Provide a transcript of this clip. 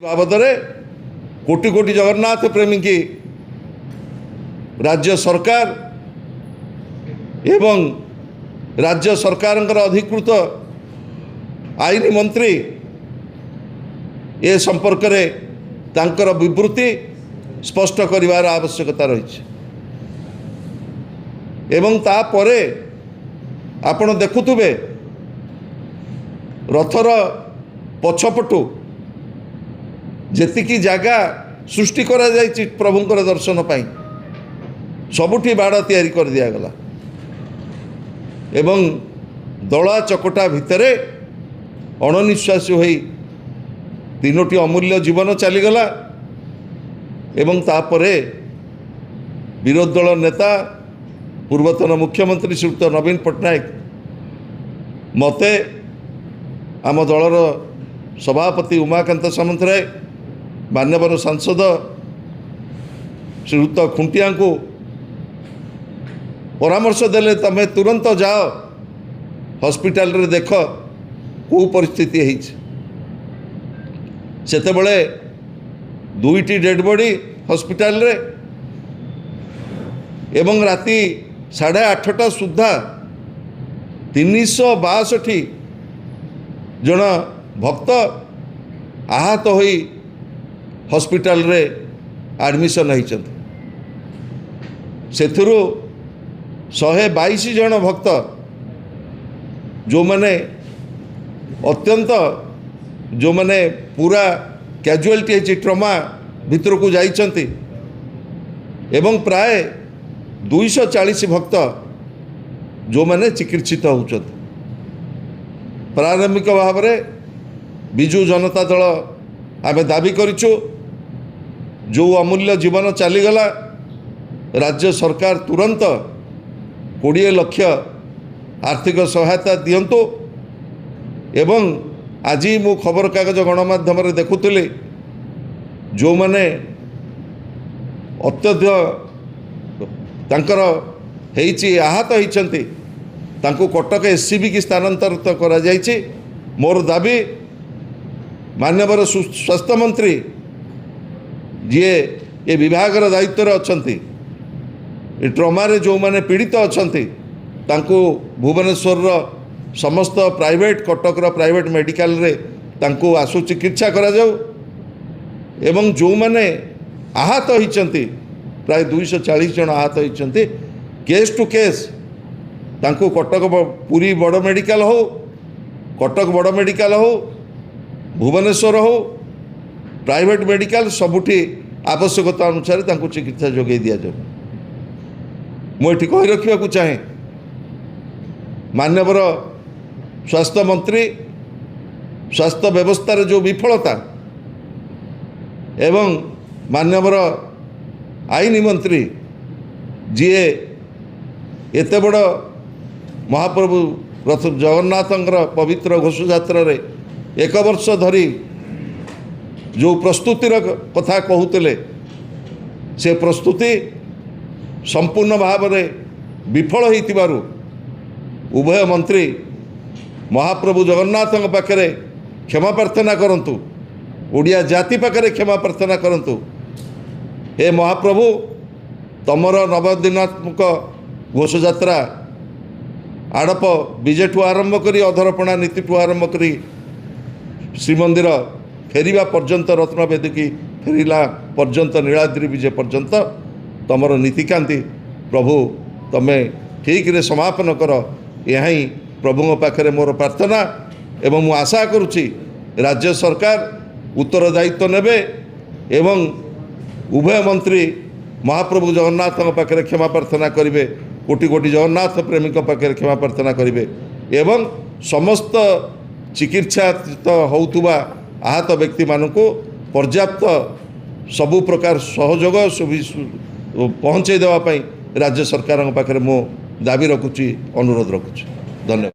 बाबदरे कोटी कोटी जगन्नाथ प्रेमी की राज्य सरकार एवं राज्य सरकार अधिकृत आईन मंत्री ए संपर्क रे तांकर विवृत्ति स्पष्ट करिवार आवश्यकता रही एवं तापरे आपण देखुथुबे रथर पछपटू जेतिकी जगह सृष्टि करा जायछि प्रभुंकर दर्शन पाई सबुठी बाड़ तैयारी कर दिया गला एवं दला चकटा भितरे अणनिश्वासी होई तीनोटी अमूल्य जीवन चलीगला एवं तापरे विरोधी दल नेता पूर्वतन मुख्यमंत्री श्रीयुक्त नवीन पट्टनायक मते आम दलर सभापति उमाकांत सामंतराय मान्यवर सांसद श्रीयुक्त खुंटिया को परामर्श देले तमे तुरंत जाओ हॉस्पिटल रे देख को परिस्थिति है सेते बळे दुईटी डेड बॉडी हॉस्पिटल रे एवं राति 8:30 सुधा 362 जन भक्त आहत होई हॉस्पिटल रे एडमिशन होइछन्ति सेथुरु 122 जन भक्त जो माने अत्यंत जो माने पूरा कैजुअलिटी है ट्रमा भितर को जाइछन्ति एवं प्राय 240 भक्त जो माने चिकित्सित होउछन्ति प्रारंभिक भाव में बिजु जनता दल आमे दाबी करिछु जो अमूल्य जीवन चलीगला राज्य सरकार तुरंत 20 लाख आर्थिक सहायता दियंतु एवं आज मु खबर कागज गणमाध्यम देखुली जो माने अत्यधिक तांकर हेइछि आहत होइछन्ति तांको कटक एससीबी की स्थानांतरित करा जाइछि। मोर दाबी मान्यवर स्वास्थ्य मंत्री जी ए विभागर दायित्व अच्छंती ट्रमा जो माने पीड़ित अच्छंती तांको भुवनेश्वर समस्त प्राइवेट कटक प्राइवेट मेडिकल रे तांको आशु चिकित्सा करा जाऊ एवं जो माने आहत होइछन्ति प्राय 240 जन आहत होइछन्ति केस टू केस तांको कटक पुरी बड़ मेडिकल हो कटक बड़ मेडिकल हो भुवनेश्वर हो प्राइवेट मेडिकल सबुठी आवश्यकता अनुसार तांको चिकित्सा जोगे दिया जाए। मुझे कही रखा चाहे मान्यवर स्वास्थ्य मंत्री स्वास्थ्य व्यवस्था जो विफलता एवं मान्यवर आईन मंत्री जी एते बड़ महाप्रभु रथ जगन्नाथ पवित्र घोष यात्रा रे 1 वर्ष धरी जो प्रस्तुतिर कथा कहते से प्रस्तुति संपूर्ण भाव में विफल होइतिबारु उभय मंत्री महाप्रभु जगन्नाथ पाखे क्षमा प्रार्थना करंतु ओडिया जाति पाखे क्षमा प्रार्थना करंतु। हे महाप्रभु तमर नवदिनात्मक घोष यात्रा आड़प विजय ठू आरंभ करी अधरपणा नीति ठू आरंभ करी श्रीमंदिर फेरिबा पर्यंत रत्न वेदिकी फेरिला पर्यंत नीलाद्रि विजय पर्यंत तमर नीतिकांति प्रभु तमे ठीक रे समापन कर यही प्रभु पाखे मोर प्रार्थना एवं मु आशा करुच्ची राज्य सरकार उत्तरदायित्व नेबे एवं उभय मंत्री महाप्रभु जगन्नाथ पाखे क्षमा प्रार्थना करेंगे कोटि कोटि जगन्नाथ प्रेमी पाखे क्षमा प्रार्थना करेंगे एवं समस्त चिकित्सात होउतुबा आहत व्यक्ति मानक पर्याप्त सबु प्रकार सहयोग पहुँचे देवाई राज्य सरकार पाखे मो दाबी रखुची अनुरोध रखुची। धन्यवाद।